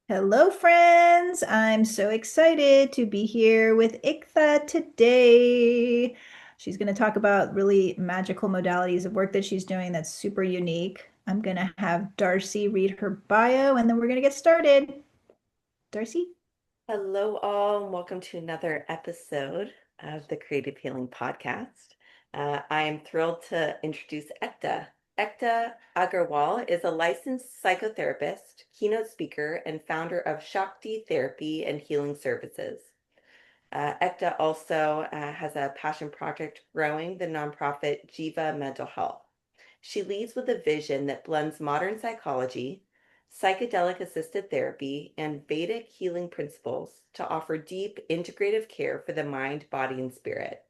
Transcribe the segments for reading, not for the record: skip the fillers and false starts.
Hello, friends. I'm so excited to be here with Iktha today. She's going to talk about really magical modalities of work that she's doing that's super unique. I'm going to have Darcy read her bio and then we're going to get started. Darcy? Hello, all, and welcome to another episode of the Creative Healing Podcast. I am thrilled to introduce Ektha. Ektha Aggarwal is a licensed psychotherapist, keynote speaker, and founder of Shakti Therapy and Healing Services. Ektha also has a passion project growing the nonprofit Jiva Mental Health. She leads with a vision that blends modern psychology, psychedelic assisted therapy, and Vedic healing principles to offer deep integrative care for the mind, body, and spirit.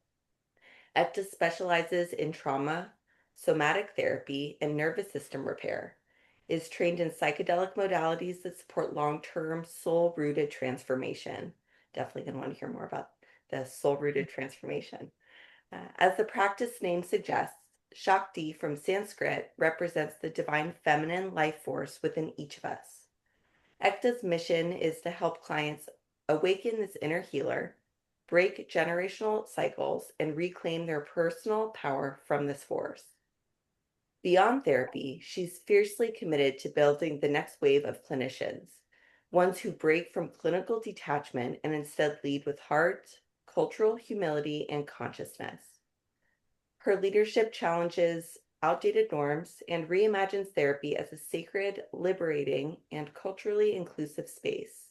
Ektha specializes in trauma, somatic therapy, and nervous system repair, is trained in psychedelic modalities that support long-term soul-rooted transformation. Definitely going to want to hear more about the soul-rooted transformation. As the practice name suggests, Shakti from Sanskrit represents the divine feminine life force within each of us. Ektha's mission is to help clients awaken this inner healer, break generational cycles, and reclaim their personal power from this force. Beyond therapy, she's fiercely committed to building the next wave of clinicians, ones who break from clinical detachment and instead lead with heart, cultural humility, and consciousness. Her leadership challenges outdated norms and reimagines therapy as a sacred, liberating, and culturally inclusive space.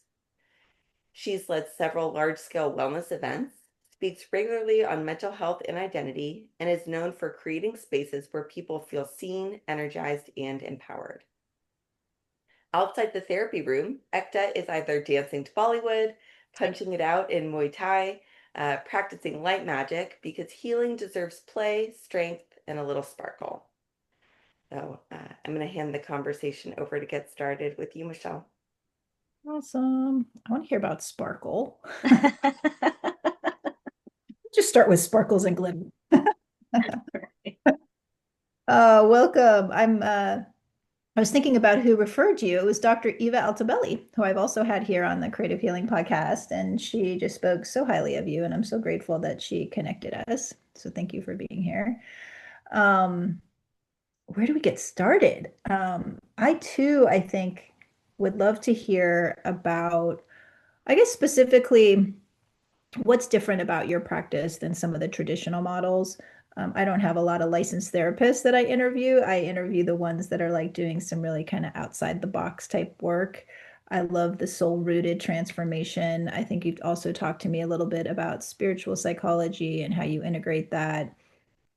She's led several large-scale wellness events, speaks regularly on mental health and identity, and is known for creating spaces where people feel seen, energized, and empowered. Outside the therapy room, Ekta is either dancing to Bollywood, punching it out in Muay Thai, practicing light magic because healing deserves play, strength, and a little sparkle. So I'm going to hand the conversation over to get started with you, Michelle. Awesome. I want to hear about sparkle. Just start with sparkles and glitter. Welcome. I was thinking about who referred you. It was Dr. Eva Altabelli, who I've also had here on the Creative Healing podcast, and she just spoke so highly of you, and I'm so grateful that she connected us. So thank you for being here. Um, where do we get started? I too, I think, would love to hear about, I guess specifically what's different about your practice than some of the traditional models? I don't have a lot of licensed therapists that I interview. I interview the ones that are like doing some really kind of outside the box type work. I love the soul rooted transformation. I think you've also talked to me a little bit about spiritual psychology and how you integrate that,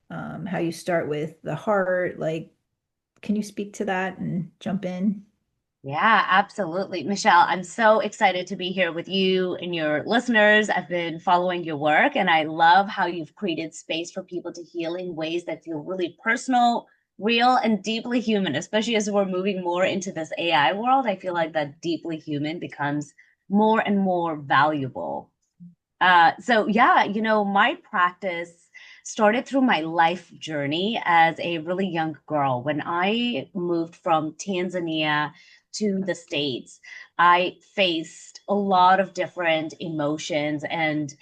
how you start with the heart. Like, can you speak to that and jump in? Yeah, absolutely. Michelle, I'm so excited to be here with you and your listeners. I've been following your work and I love how you've created space for people to heal in ways that feel really personal, real, and deeply human, especially as we're moving more into this AI world. I feel like that deeply human becomes more and more valuable. My practice started through my life journey as a really young girl. When I moved from Tanzania to the States, I faced a lot of different emotions and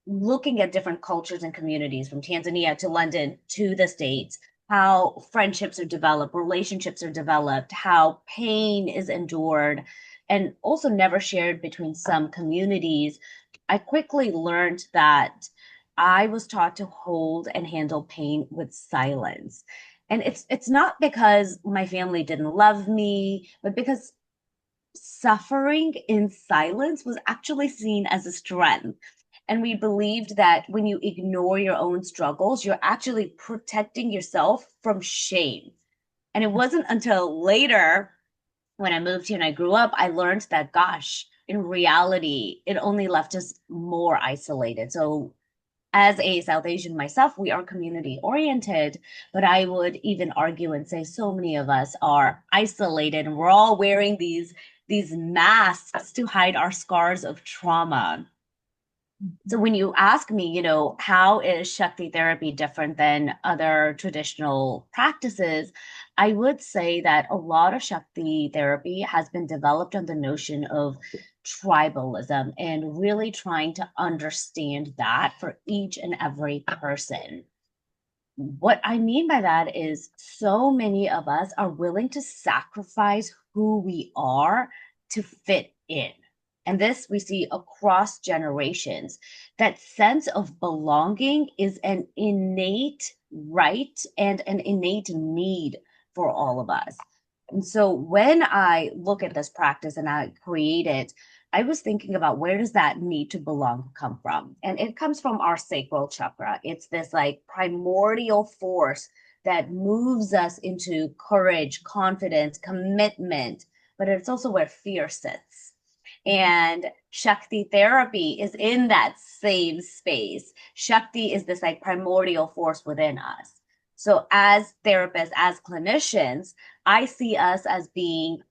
looking at different cultures and communities from Tanzania to London to the States, how friendships are developed, relationships are developed, how pain is endured, and also never shared between some communities. I quickly learned that I was taught to hold and handle pain with silence. And it's not because my family didn't love me, but because suffering in silence was actually seen as a strength. And we believed that when you ignore your own struggles, you're actually protecting yourself from shame. And it wasn't until later when I moved here and I grew up, I learned that, gosh, in reality, it only left us more isolated. So, as a South Asian myself, we are community oriented, but I would even argue and say so many of us are isolated and we're all wearing these masks to hide our scars of trauma. So when you ask me, how is Shakti therapy different than other traditional practices? I would say that a lot of Shakti therapy has been developed on the notion of tribalism and really trying to understand that for each and every person. What I mean by that is so many of us are willing to sacrifice who we are to fit in. And this we see across generations. That sense of belonging is an innate right and an innate need for all of us. And so when I look at this practice and I create it, I was thinking about where does that need to belong come from? And it comes from our sacral chakra. It's this like primordial force that moves us into courage, confidence, commitment, but it's also where fear sits. And Shakti therapy is in that same space. Shakti is this like primordial force within us. So, as therapists, as clinicians, I see us as being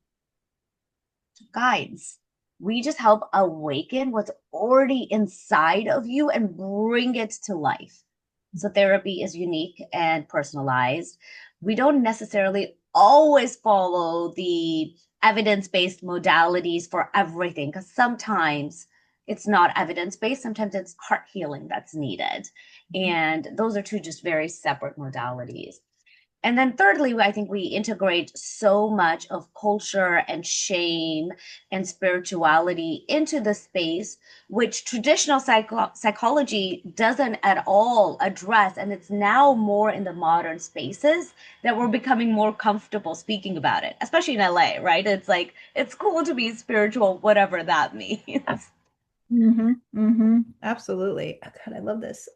guides. We just help awaken what's already inside of you and bring it to life. So therapy is unique and personalized. We don't necessarily always follow the evidence-based modalities for everything because sometimes it's not evidence-based, sometimes it's heart healing that's needed. And those are two just very separate modalities. And then thirdly, I think we integrate so much of culture and shame and spirituality into the space, which traditional psychology doesn't at all address. And it's now more in the modern spaces that we're becoming more comfortable speaking about it, especially in LA, right? It's like, it's cool to be spiritual, whatever that means. Absolutely. Oh, God, I love this.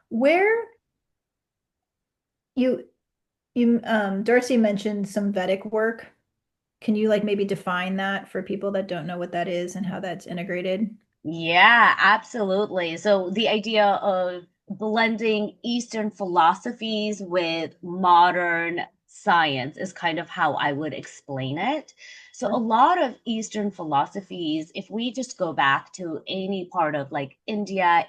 Where you Darcy mentioned some Vedic work. Can you like maybe define that for people that don't know what that is and how that's integrated? Yeah, absolutely. So the idea of blending Eastern philosophies with modern science is kind of how I would explain it. So a lot of Eastern philosophies, if we just go back to any part of like India,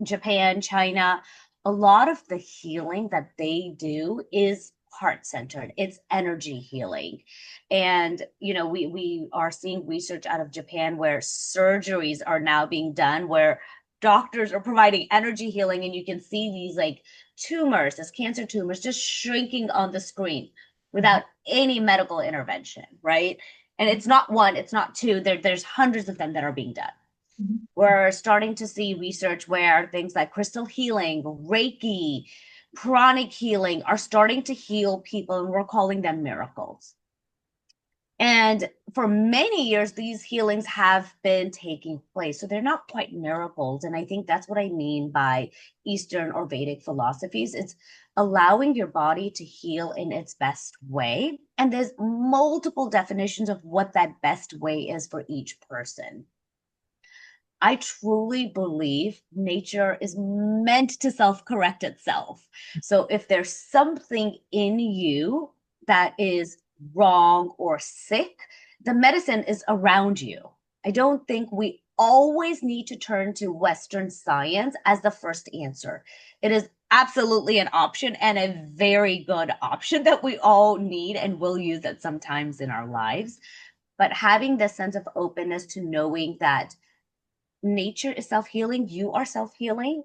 Japan, China, a lot of the healing that they do is heart centered. It's energy healing. And we are seeing research out of Japan where surgeries are now being done where doctors are providing energy healing and you can see these like tumors, as cancer tumors just shrinking on the screen without any medical intervention, right? And it's not one, it's not two, there's hundreds of them that are being done. Mhm. We're starting to see research where things like crystal healing, Reiki, pranic healing are starting to heal people, and we're calling them miracles. And for many years, these healings have been taking place. So they're not quite miracles. And I think that's what I mean by Eastern or Vedic philosophies. It's allowing your body to heal in its best way. And there's multiple definitions of what that best way is for each person. I truly believe nature is meant to self correct itself. So if there's something in you that is wrong or sick, the medicine is around you. I don't think we always need to turn to Western science as the first answer. It is absolutely an option and a very good option that we all need and will use at some times in our lives. But having this sense of openness to knowing that nature is self healing, you are self healing.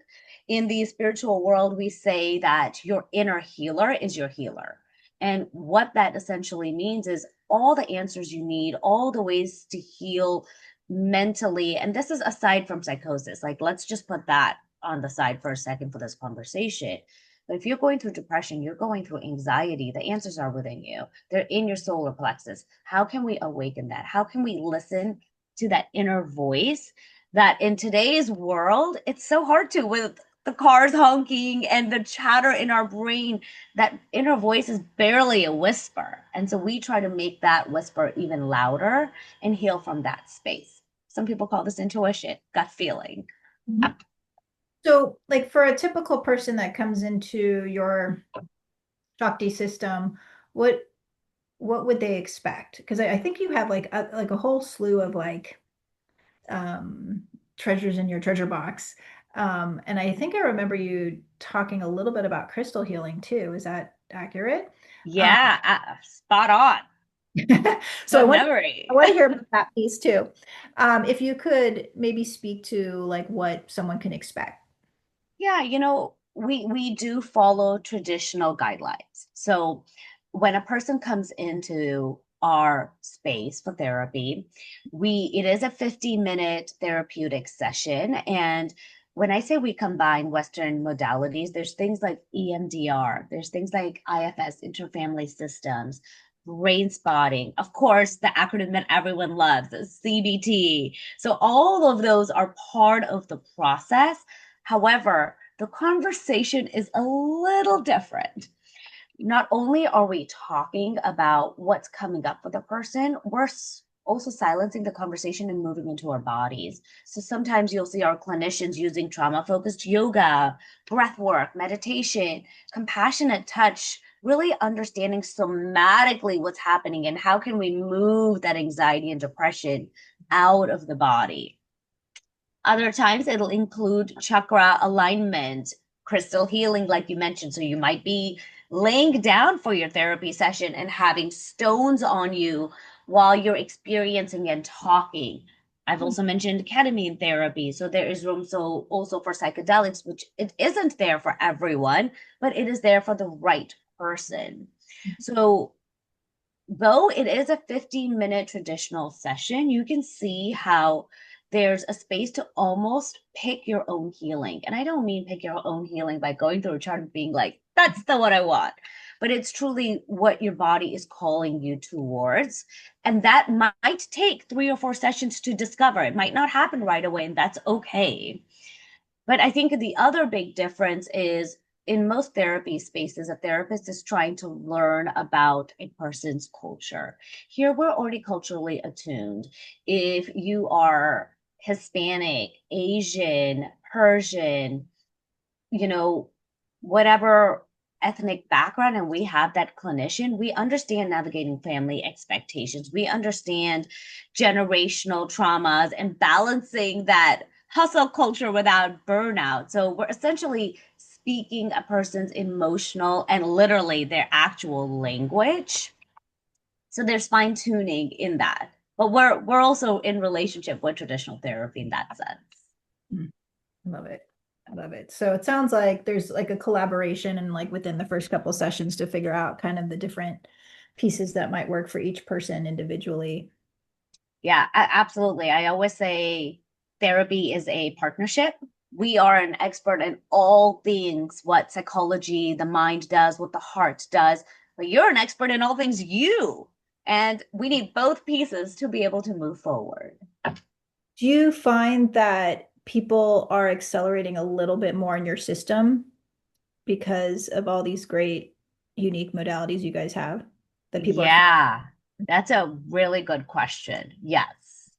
In the spiritual world, we say that your inner healer is your healer. And what that essentially means is all the answers you need, all the ways to heal mentally. And this is aside from psychosis. Like, let's just put that on the side for a second for this conversation. But if you're going through depression, you're going through anxiety, the answers are within you. They're in your solar plexus. How can we awaken that? How can we listen to that inner voice that in today's world, it's so hard to with the cars honking and the chatter in our brain. That inner voice is barely a whisper. And so we try to make that whisper even louder and heal from that space. Some people call this intuition, gut feeling. Mhm. So, like for a typical person that comes into your Shakti system, what what would they expect? Because I think you have like a whole slew of like um, treasures in your treasure box. And I think I remember you talking a little bit about crystal healing too. Is that accurate? Yeah, spot on. So Good I memory. want to hear about that piece too. If you could maybe speak to like what someone can expect. Yeah, we do follow traditional guidelines. So when a person comes into our space for therapy, it is a 50-minute therapeutic session. And when I say we combine Western modalities, there's things like EMDR, there's things like IFS, interfamily systems, brain spotting, of course, the acronym that everyone loves, CBT. So all of those are part of the process. However, the conversation is a little different. Not only are we talking about what's coming up for the person, we're also silencing the conversation and moving into our bodies. So sometimes you'll see our clinicians using trauma focused yoga, breath work, meditation, compassionate touch, really understanding somatically what's happening and how can we move that anxiety and depression out of the body. Other times it'll include chakra alignment, crystal healing, like you mentioned. So you might be laying down for your therapy session and having stones on you while you're experiencing and talking. I've also mentioned ketamine therapy. So there is room so also for psychedelics, which it isn't there for everyone, but it is there for the right person. So though it is a 15-minute traditional session, you can see how there's a space to almost pick your own healing. And I don't mean pick your own healing by going through a chart and being like, that's the what I want. But it's truly what your body is calling you towards. And that might take 3 or 4 sessions to discover. It might not happen right away, and that's okay. But I think the other big difference is in most therapy spaces, a therapist is trying to learn about a person's culture. Here, we're already culturally attuned. If you are Hispanic, Asian, Persian, you know, whatever ethnic background, and we have that clinician, we understand navigating family expectations. We understand generational traumas and balancing that hustle culture without burnout. So we're essentially speaking a person's emotional and literally their actual language. So there's fine tuning in that. But we're also in relationship with traditional therapy in that sense. Mm, Love it. I love it. So it sounds like there's like a collaboration and like within the first couple sessions to figure out kind of the different pieces that might work for each person individually. Yeah, absolutely. I always say therapy is a partnership. We are an expert in all things what psychology, the mind does, what the heart does, but you're an expert in all things you. And we need both pieces to be able to move forward. Do you find that people are accelerating a little bit more in your system because of all these great, unique modalities you guys have that people are? Yeah, that's a really good question. Yes.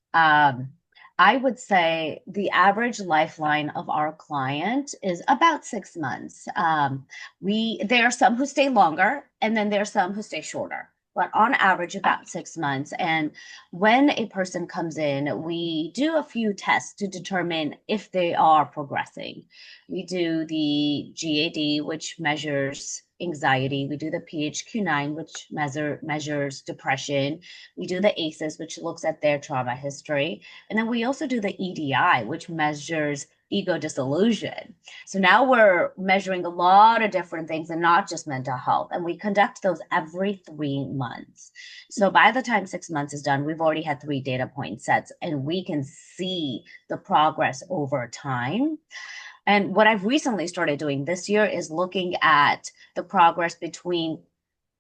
I would say the average lifeline of our client is about 6 months. There are some who stay longer, and then there are some who stay shorter, but on average, about 6 months. And when a person comes in, we do a few tests to determine if they are progressing. We do the GAD, which measures anxiety. We do the PHQ-9, which measures depression. We do the ACEs, which looks at their trauma history. And then we also do the EDI, which measures ego dissolution. So now we're measuring a lot of different things and not just mental health. And we conduct those every 3 months. So by the time 6 months is done, we've already had 3 data point sets and we can see the progress over time. And what I've recently started doing this year is looking at the progress between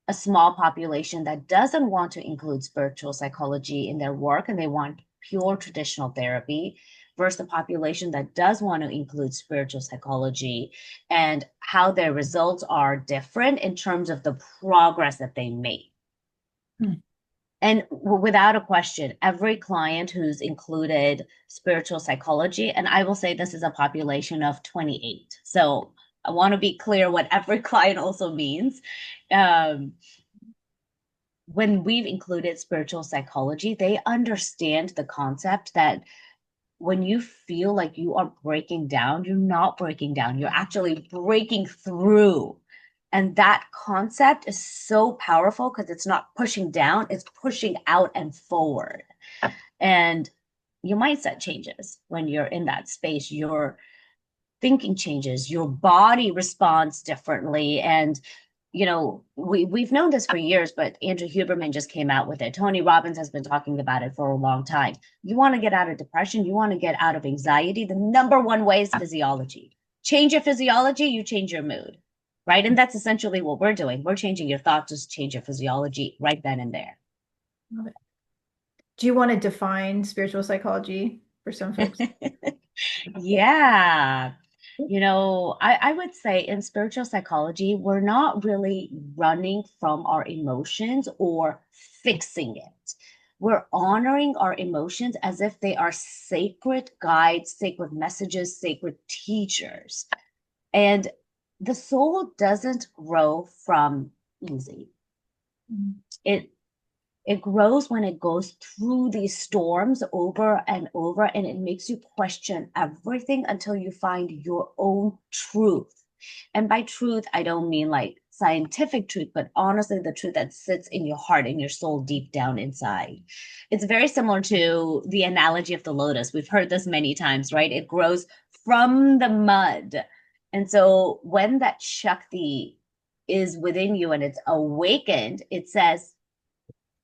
a small population that doesn't want to include spiritual psychology in their work and they want pure traditional therapy versus the population that does want to include spiritual psychology and how their results are different in terms of the progress that they make. Hmm. And without a question, every client who's included spiritual psychology, and I will say this is a population of 28. So I want to be clear what every client also means. Um, when we've included spiritual psychology, they understand the concept that when you feel like you are breaking down, you're not breaking down, you're actually breaking through. And that concept is so powerful because it's not pushing down, it's pushing out and forward. And your mindset changes when you're in that space. Your thinking changes, your body responds differently. And we've known this for years, but Andrew Huberman just came out with it. Tony Robbins has been talking about it for a long time. You want to get out of depression, you want to get out of anxiety. The number one way is physiology. Change your physiology, you change your mood, right? And that's essentially what we're doing. We're changing your thoughts, just change your physiology right then and there. Love it. Do you want to define spiritual psychology for some folks? Yeah. I would say in spiritual psychology, we're not really running from our emotions or fixing it. We're honoring our emotions as if they are sacred guides, sacred messages, sacred teachers. And the soul doesn't grow from easy. Mhm. It grows when it goes through these storms over and over, and it makes you question everything until you find your own truth. And by truth, I don't mean like scientific truth, but honestly, the truth that sits in your heart and your soul deep down inside. It's very similar to the analogy of the lotus. We've heard this many times, right? It grows from the mud. And so when that Shakti is within you and it's awakened, it says,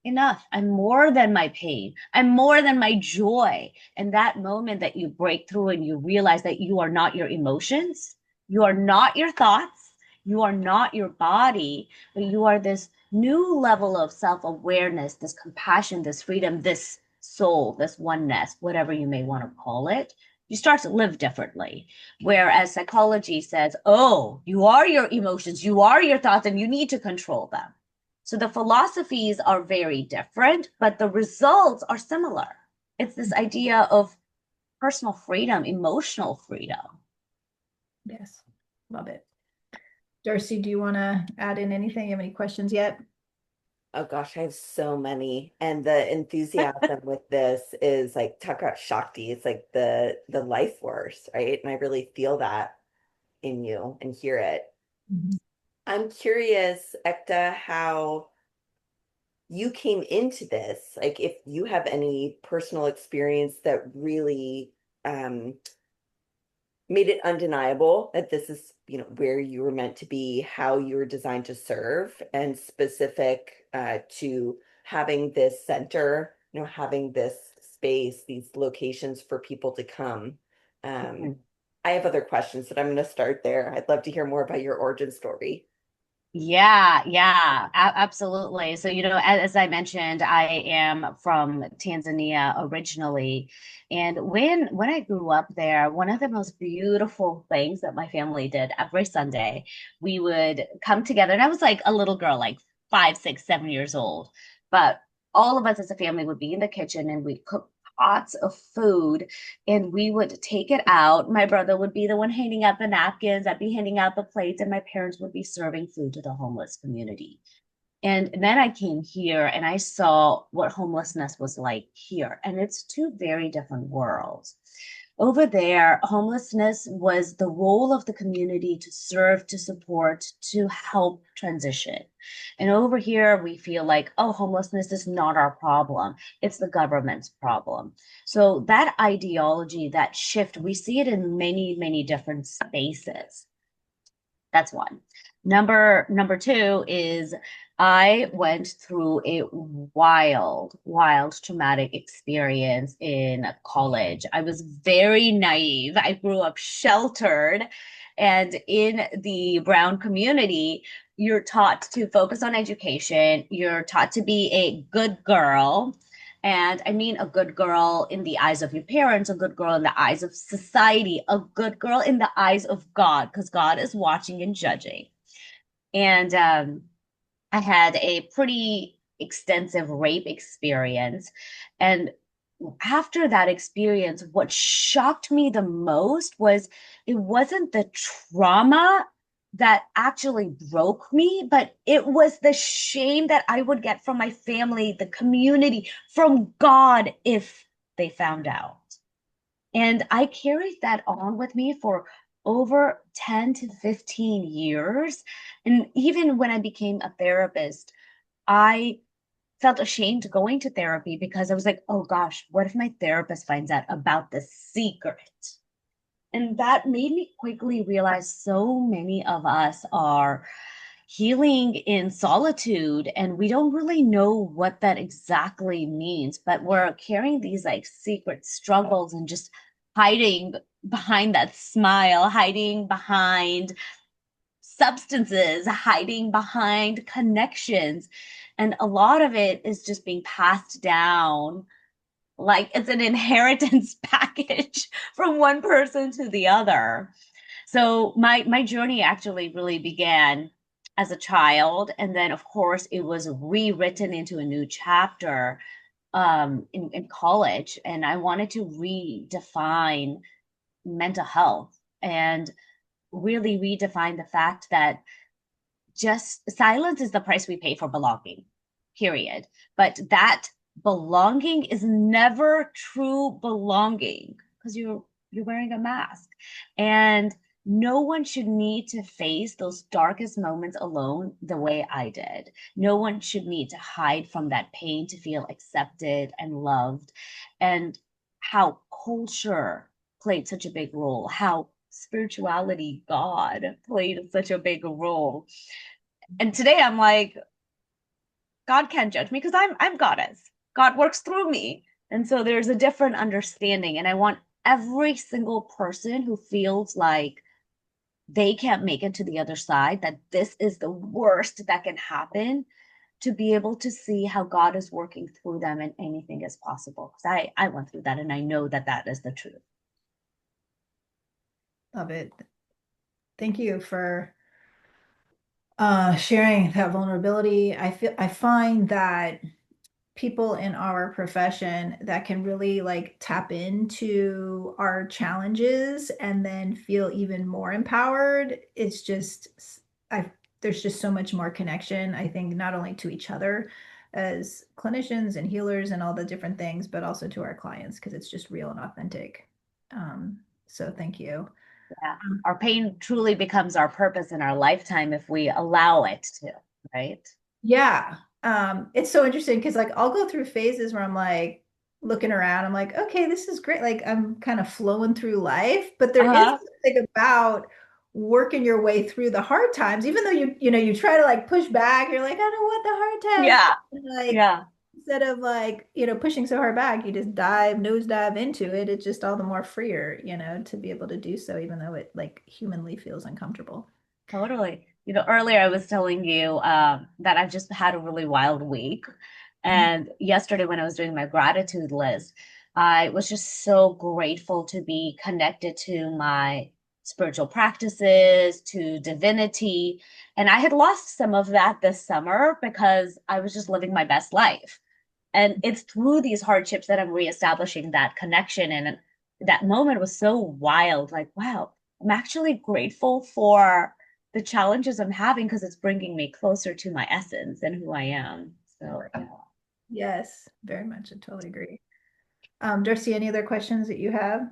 enough. I'm more than my pain. I'm more than my joy. And that moment that you break through and you realize that you are not your emotions, you are not your thoughts, you are not your body, but you are this new level of self awareness, this compassion, this freedom, this soul, this oneness, whatever you may want to call it. You start to live differently. Whereas psychology says, oh, you are your emotions, you are your thoughts, and you need to control them. So the philosophies are very different, but the results are similar. It's this idea of personal freedom, emotional freedom. Yes, love it. Darcy, do you want to add in anything? You have any questions yet? Oh gosh, I have so many. And the enthusiasm with this is like talk about Shakti. It's like the life force, right? And I really feel that in you and hear it. Mhm. I'm curious, Ekta, how you came into this. Like if you have any personal experience that really um made it undeniable that this is, where you were meant to be, how you were designed to serve, and specific to having this center, having this space, these locations for people to come. Um, Mhm. I have other questions, but I'm going to start there. I'd love to hear more about your origin story. Yeah, absolutely. So, as I mentioned, I am from Tanzania originally. And when I grew up there, one of the most beautiful things that my family did every Sunday, we would come together. And I was like a little girl, like 5, 6, 7 years old. But all of us as a family would be in the kitchen and we'd cook pots of food and we would take it out. My brother would be the one handing out the napkins, I'd be handing out the plates, and my parents would be serving food to the homeless community. And then I came here and I saw what homelessness was like here. And it's two very different worlds. Over there, homelessness was the role of the community to serve, to support, to help transition. And over here, we feel like, oh, homelessness is not our problem. It's the government's problem. So that ideology, that shift, we see it in many, many different spaces. That's one. Number two is I went through a wild traumatic experience in college. I was very naive. I grew up sheltered, and in the brown community, you're taught to focus on education. You're taught to be a good girl. And I mean a good girl in the eyes of your parents, a good girl in the eyes of society, a good girl in the eyes of God, because God is watching and judging. And I had a pretty extensive rape experience. And after that experience, what shocked me the most was it wasn't the trauma that actually broke me, but it was the shame that I would get from my family, the community, from God if they found out. And I carried that on with me for over 10 to 15 years. And even when I became a therapist, I felt ashamed going to therapy because I was like, oh gosh, what if my therapist finds out about the secret? And that made me quickly realize so many of us are healing in solitude and we don't really know what that exactly means, but we're carrying these like secret struggles and just hiding behind that smile, hiding behind substances, hiding behind connections. And a lot of it is just being passed down like it's an inheritance package from one person to the other. So my journey actually really began as a child, and then of course it was rewritten into a new chapter in college, and I wanted to redefine mental health and really redefine the fact that just silence is the price we pay for belonging, period. But that belonging is never true belonging because you're wearing a mask. And no one should need to face those darkest moments alone the way I did. No one should need to hide from that pain to feel accepted and loved. And how culture played such a big role, how spirituality, God played such a big role. And today I'm like, God can't judge me because I'm goddess. God works through me. And so there's a different understanding. And I want every single person who feels like they can't make it to the other side, that this is the worst that can happen, to be able to see how God is working through them and anything is possible. Because I went through that and I know that that is the truth. Love it. Thank you for sharing that vulnerability. I find that people in our profession that can really like tap into our challenges and then feel even more empowered. It's just I there's just so much more connection, I think, not only to each other as clinicians and healers and all the different things, but also to our clients because it's just real and authentic. So thank you. Yeah. Our pain truly becomes our purpose in our lifetime if we allow it to, right? Yeah. It's so interesting because like I'll go through phases where I'm like looking around, I'm like, okay, this is great. Like I'm kind of flowing through life, but there is Uh-huh. something about working your way through the hard times, even though you try to like push back, you're like, I don't want the hard times. Yeah. And like Yeah. instead of like, pushing so hard back, you just nose dive into it. It's just all the more freer, to be able to do so, even though it like humanly feels uncomfortable. Totally. Earlier I was telling you that I've just had a really wild week. Mhm. And yesterday, when I was doing my gratitude list, I was just so grateful to be connected to my spiritual practices, to divinity. And I had lost some of that this summer because I was just living my best life. And it's through these hardships that I'm reestablishing that connection. And that moment was so wild. Like, wow, I'm actually grateful for the challenges I'm having because it's bringing me closer to my essence and who I am. So, yeah. Yes, very much. I totally agree. Darcy, any other questions that you have?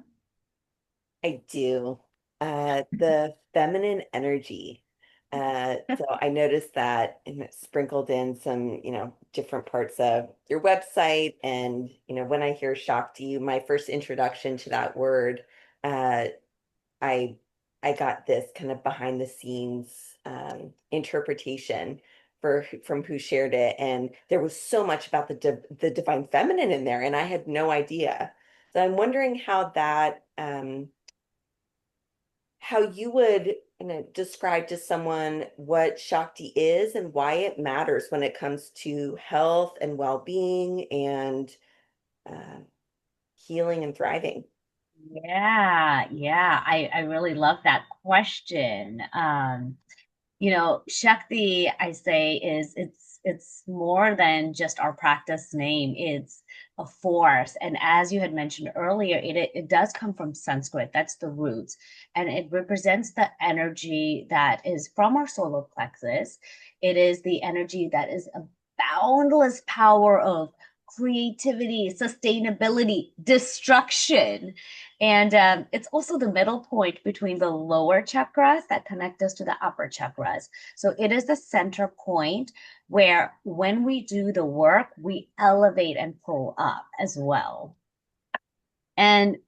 I do. The feminine energy. So I noticed that and it sprinkled in some, different parts of your website. And, when I hear Shakti, my first introduction to that word, uh, I I got this kind of behind the scenes interpretation from who shared it, and there was so much about the divine feminine in there, and I had no idea. So I'm wondering how you would describe to someone what Shakti is and why it matters when it comes to health and well-being and uh, healing and thriving. Yeah, yeah. I really love that question. Shakti, I say, is it's more than just our practice name. It's a force. And as you had mentioned earlier, it does come from Sanskrit. That's the roots. And it represents the energy that is from our solar plexus. It is the energy that is a boundless power of creativity, sustainability, destruction. And it's also the middle point between the lower chakras that connect us to the upper chakras. So it is the center point where when we do the work, we elevate and pull up as well. And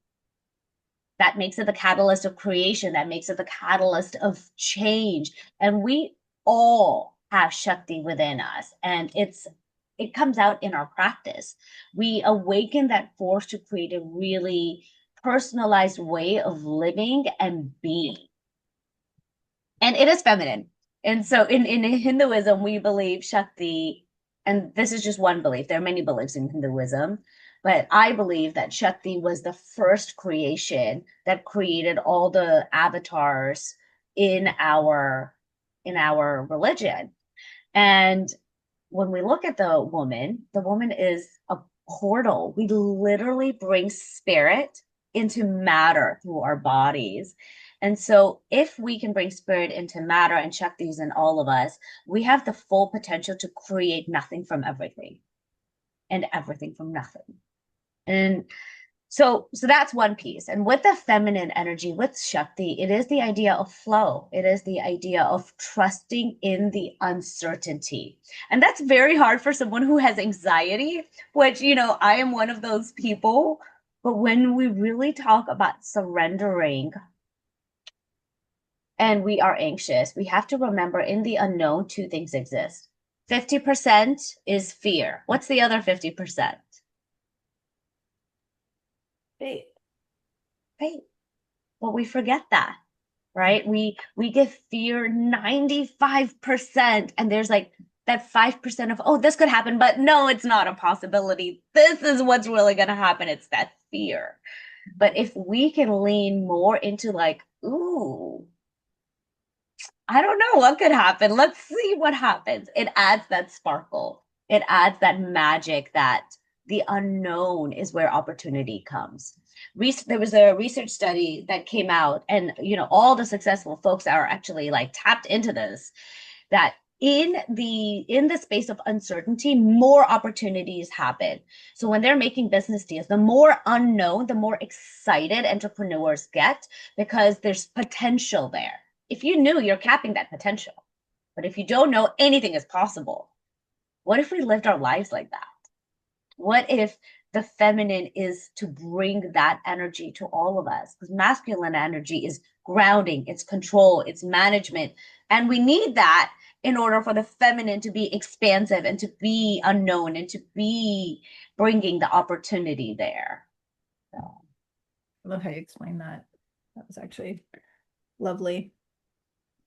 that makes it the catalyst of creation, that makes it the catalyst of change. And we all have Shakti within us. And it comes out in our practice. We awaken that force to create a really personalized way of living and being. And it is feminine. And so in Hinduism, we believe Shakti, and this is just one belief. There are many beliefs in Hinduism, but I believe that Shakti was the first creation that created all the avatars in our religion. And when we look at the woman is a portal. We literally bring spirit into matter through our bodies. And so, if we can bring spirit into matter and Shaktis in all of us, we have the full potential to create nothing from everything and everything from nothing. And so that's one piece. And with the feminine energy, with Shakti, it is the idea of flow. It is the idea of trusting in the uncertainty. And that's very hard for someone who has anxiety, which, I am one of those people. But when we really talk about surrendering and we are anxious, we have to remember in the unknown, two things exist. 50% is fear. What's the other 50%? Faith. Faith. Well, we forget that, right? We give fear 95%, and there's like that 5% of, oh, this could happen, but no, it's not a possibility. This is what's really going to happen. It's that fear. But if we can lean more into like, ooh, I don't know what could happen. Let's see what happens. It adds that sparkle. It adds that magic that the unknown is where opportunity comes. There was a research study that came out, and all the successful folks are actually like tapped into this, that in the space of uncertainty, more opportunities happen. So when they're making business deals, the more unknown, the more excited entrepreneurs get, because there's potential there. If you knew, you're capping that potential. But if you don't know, anything is possible. What if we lived our lives like that? What if the feminine is to bring that energy to all of us? Because masculine energy is grounding, it's control, it's management. And we need that in order for the feminine to be expansive and to be unknown and to be bringing the opportunity there. So. I love how you explained that. That was actually lovely.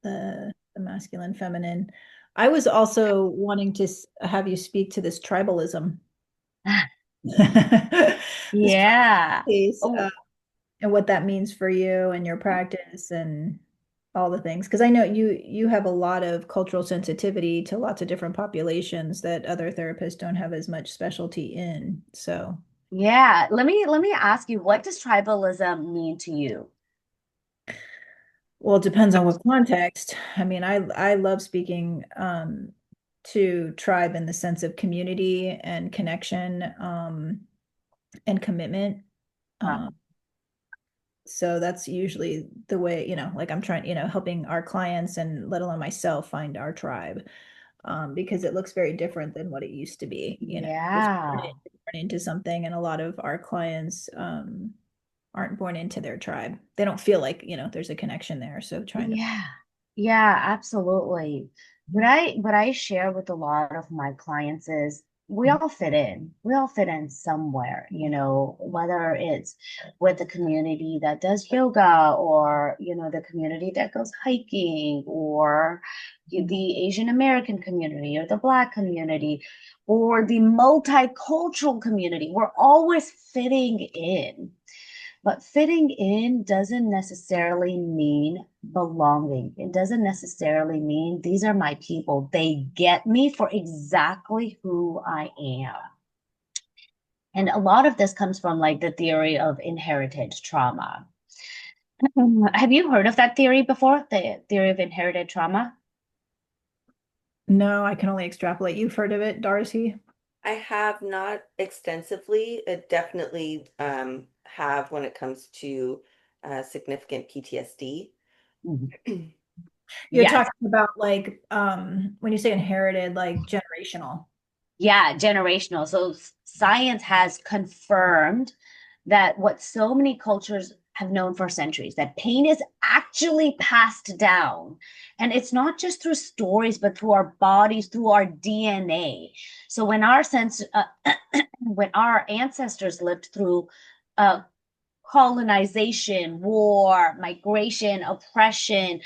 The masculine, feminine. I was also wanting to have you speak to this tribalism. This Yeah. piece, Oh, and what that means for you and your practice and all the things. Because I know you have a lot of cultural sensitivity to lots of different populations that other therapists don't have as much specialty in. So yeah. Let me ask you, what does tribalism mean to you? well, it depends on what context. I mean, I love speaking to tribe in the sense of community and connection and commitment. Huh. Um, so that's usually the way, like I'm trying, helping our clients and let alone myself find our tribe, because it looks very different than what it used to be. Just born Yeah. into something, and a lot of our clients aren't born into their tribe. They don't feel like, there's a connection there. So trying to. Yeah. Yeah, absolutely. What I share with a lot of my clients is we all fit in. We all fit in somewhere, whether it's with the community that does yoga, or, the community that goes hiking, or the Asian American community, or the Black community, or the multicultural community. We're always fitting in. But fitting in doesn't necessarily mean belonging. It doesn't necessarily mean these are my people. They get me for exactly who I am. And a lot of this comes from like the theory of inherited trauma. Have you heard of that theory before? The theory of inherited trauma? No, I can only extrapolate. You've heard of it, Darcy? I have not extensively, definitely have when it comes to significant PTSD. Mhm. You're Yes. talking about like when you say inherited, like generational. Yeah, generational. So science has confirmed that what so many cultures have known for centuries, that pain is actually passed down. And it's not just through stories, but through our bodies, through our DNA. So when our ancestors lived through uh, colonization, war, migration, oppression,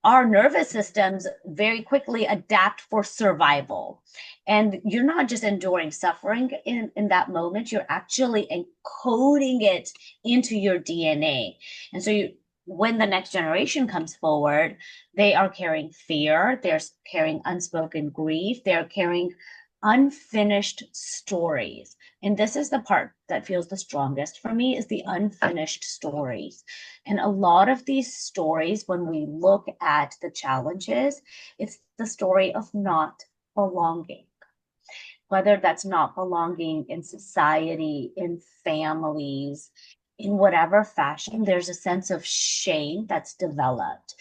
our nervous systems very quickly adapt for survival. And you're not just enduring suffering in that moment, you're actually encoding it into your DNA. And so when the next generation comes forward, they are carrying fear, they're carrying unspoken grief, they're carrying unfinished stories. And this is the part that feels the strongest for me is the unfinished stories. And a lot of these stories, when we look at the challenges, it's the story of not belonging. Whether that's not belonging in society, in families, in whatever fashion, there's a sense of shame that's developed.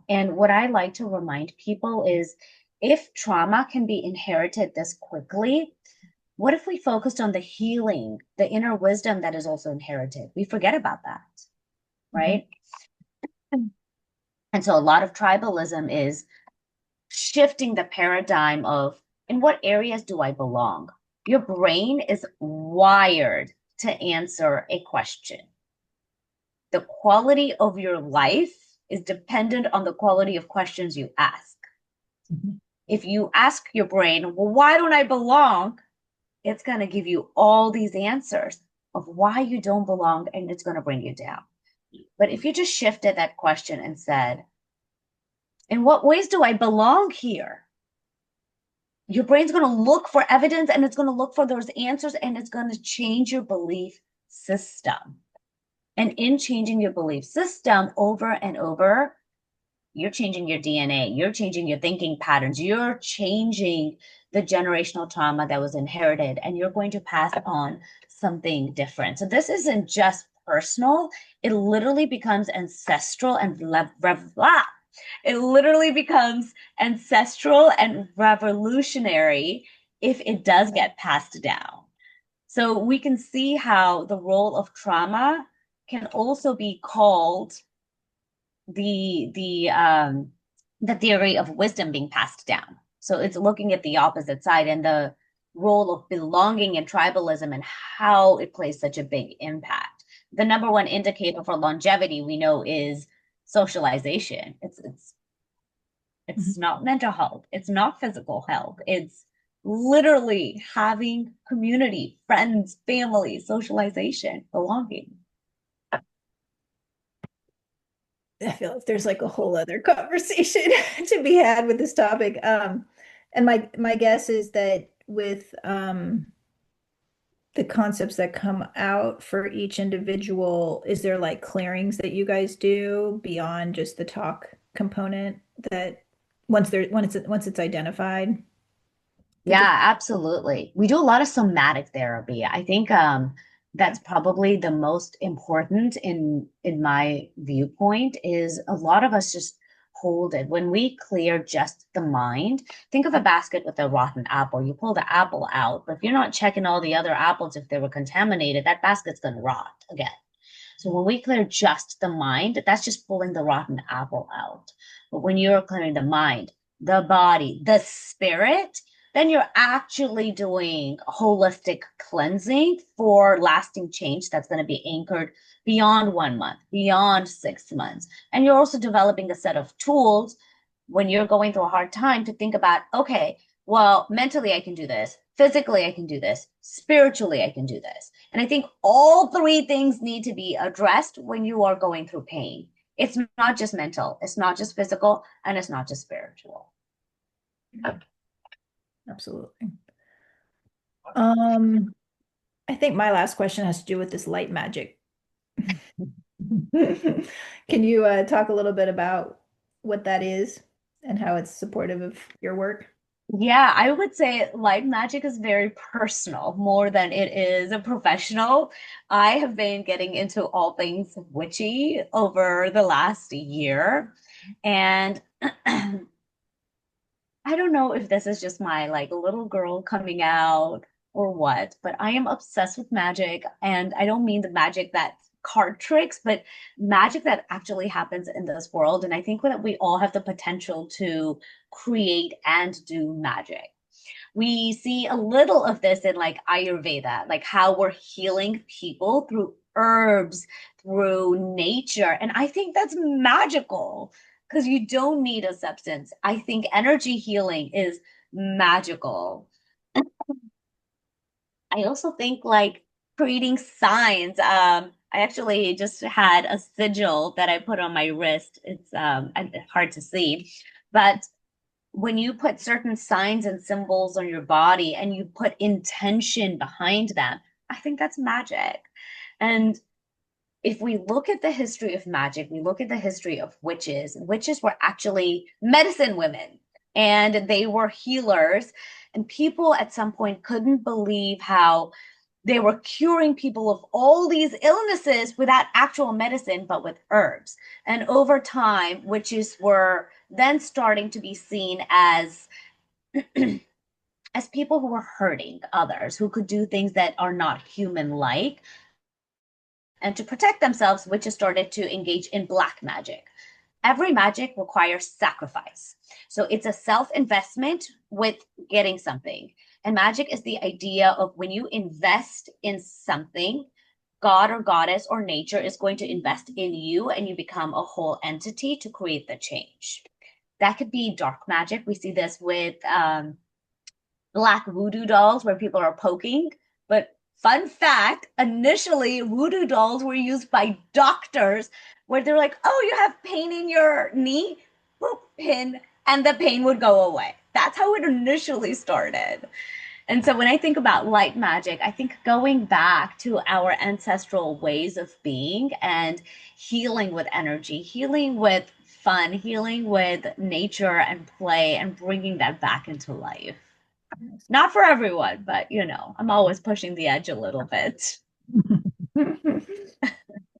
And what I like to remind people is if trauma can be inherited this quickly, what if we focused on the healing, the inner wisdom that is also inherited? We forget about that, Mhm. right? And so a lot of tribalism is shifting the paradigm of in what areas do I belong? Your brain is wired to answer a question. The quality of your life is dependent on the quality of questions you ask. Mhm. If you ask your brain, well, why don't I belong? It's going to give you all these answers of why you don't belong, and it's going to bring you down. But if you just shifted that question and said, in what ways do I belong here? Your brain's going to look for evidence and it's going to look for those answers and it's going to change your belief system. And in changing your belief system over and over, you're changing your DNA, you're changing your thinking patterns, you're changing the generational trauma that was inherited, and you're going to pass on something different. So this isn't just personal, it literally becomes ancestral and it literally becomes ancestral and revolutionary if it does get passed down. So we can see how the role of trauma can also be called the theory of wisdom being passed down. So it's looking at the opposite side and the role of belonging and tribalism and how it plays such a big impact. The number one indicator for longevity we know is socialization. It's Mhm. not mental health. It's not physical health. It's literally having community, friends, family, socialization, belonging. I feel like there's like a whole other conversation to be had with this topic. And my guess is that with the concepts that come out for each individual, is there like clearings that you guys do beyond just the talk component that once it's identified, the Yeah, absolutely. We do a lot of somatic therapy. I think yeah. that's probably the most important in my viewpoint is a lot of us just hold it. When we clear just the mind, think of a basket with a rotten apple. You pull the apple out, but if you're not checking all the other apples if they were contaminated, that basket's going to rot again. So when we clear just the mind, that's just pulling the rotten apple out. But when you're clearing the mind, the body, the spirit, then you're actually doing holistic cleansing for lasting change that's going to be anchored beyond 1 month, beyond 6 months. And you're also developing a set of tools when you're going through a hard time to think about, okay, well, mentally I can do this, physically I can do this, spiritually I can do this. And I think all three things need to be addressed when you are going through pain. It's not just mental, it's not just physical, and it's not just spiritual. Absolutely. Um, I think my last question has to do with this light magic. Can you talk a little bit about what that is and how it's supportive of your work? Yeah, I would say light magic is very personal more than it is a professional. I have been getting into all things witchy over the last year. And I don't know if this is just my like little girl coming out or what, but I am obsessed with magic. And I don't mean the magic that card tricks, but magic that actually happens in this world. And I think that we all have the potential to create and do magic. We see a little of this in like Ayurveda, like how we're healing people through herbs, through nature. And I think that's magical because you don't need a substance. I think energy healing is magical. I also think like creating signs. I actually just had a sigil that I put on my wrist. It's hard to see, but when you put certain signs and symbols on your body and you put intention behind them, I think that's magic. And if we look at the history of magic, we look at the history of witches. Witches were actually medicine women and they were healers. And people at some point couldn't believe how they were curing people of all these illnesses without actual medicine, but with herbs. And over time, witches were then starting to be seen as people who were hurting others, who could do things that are not human like. And to protect themselves, witches started to engage in black magic. Every magic requires sacrifice. So it's a self investment with getting something. And magic is the idea of when you invest in something, God or goddess or nature is going to invest in you and you become a whole entity to create the change. That could be dark magic. We see this with black voodoo dolls where people are poking. But fun fact, initially voodoo dolls were used by doctors where they're like, oh, you have pain in your knee, boop, pin, and the pain would go away. That's how it initially started. And so when I think about light magic, I think going back to our ancestral ways of being and healing with energy, healing with fun, healing with nature and play, and bringing that back into life. Not for everyone, but I'm always pushing the edge a little bit.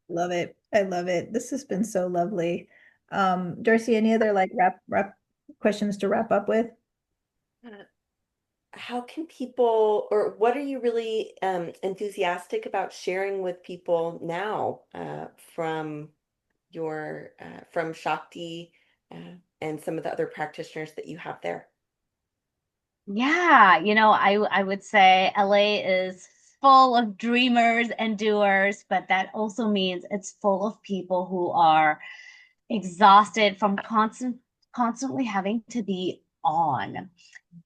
Love it. I love it. This has been so lovely. Darcy, any other like wrap questions to wrap up with? Uh, How can people, or what are you really enthusiastic about sharing with people now from Shakti and some of the other practitioners that you have there? Yeah, I would say LA is full of dreamers and doers, but that also means it's full of people who are exhausted from constantly having to be on.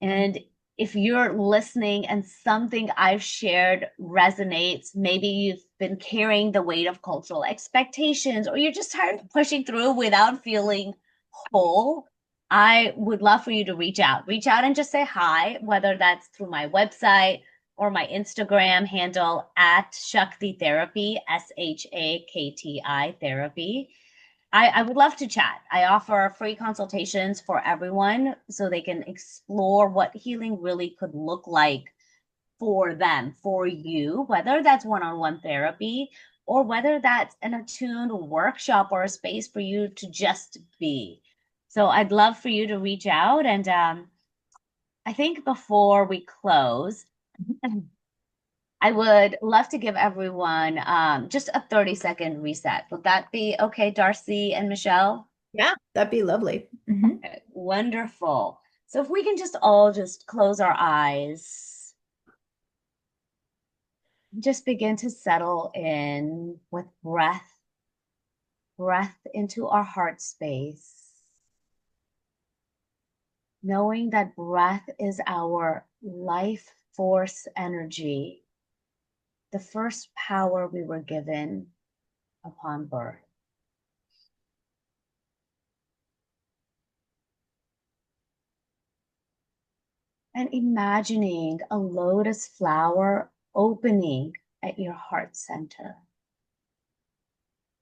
And if you're listening and something I've shared resonates, maybe you've been carrying the weight of cultural expectations, or you're just tired of pushing through without feeling whole, I would love for you to reach out. Reach out and just say hi, whether that's through my website or my Instagram handle at Shakti Therapy, SHAKTI Therapy. I would love to chat. I offer free consultations for everyone so they can explore what healing really could look like for them, for you, whether that's one on one therapy or whether that's an attuned workshop or a space for you to just be. So I'd love for you to reach out. And I think before we close, I would love to give everyone just a 30-second reset. Would that be okay, Darcy and Michelle? Yeah, that'd be lovely. Mhm. Okay, wonderful. So if we can just all just close our eyes, just begin to settle in with breath into our heart space, knowing that breath is our life force energy, the first power we were given upon birth. And imagining a lotus flower opening at your heart center,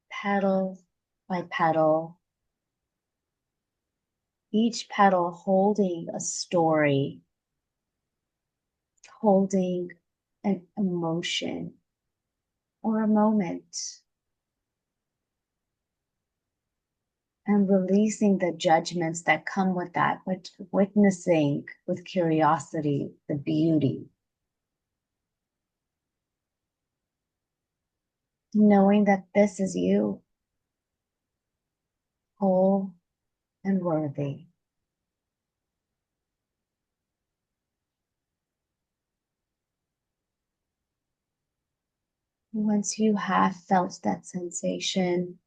petal by petal, each petal holding a story, holding an emotion or a moment, and releasing the judgments that come with that, but witnessing with curiosity the beauty, knowing that this is you, whole and worthy. Once you have felt that sensation,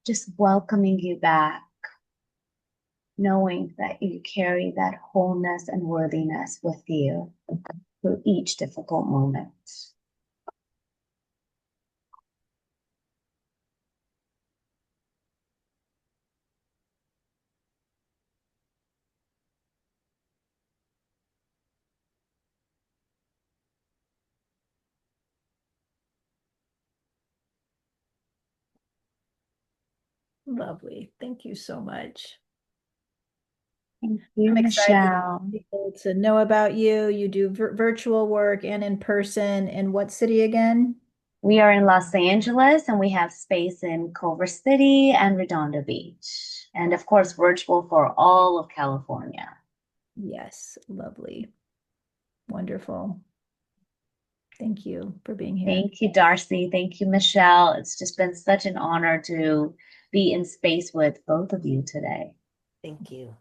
just welcoming you back, knowing that you carry that wholeness and worthiness with you through each difficult moment. Lovely. Thank you so much. Thank you, I'm excited for Michelle. people to know about you. You do virtual work and in person. In what city again? We are in Los Angeles and we have space in Culver City and Redondo Beach. And of course, virtual for all of California. Yes, lovely. Wonderful. Thank you for being here. Thank you, Darcy. Thank you, Michelle. It's just been such an honor to be in space with both of you today. Thank you.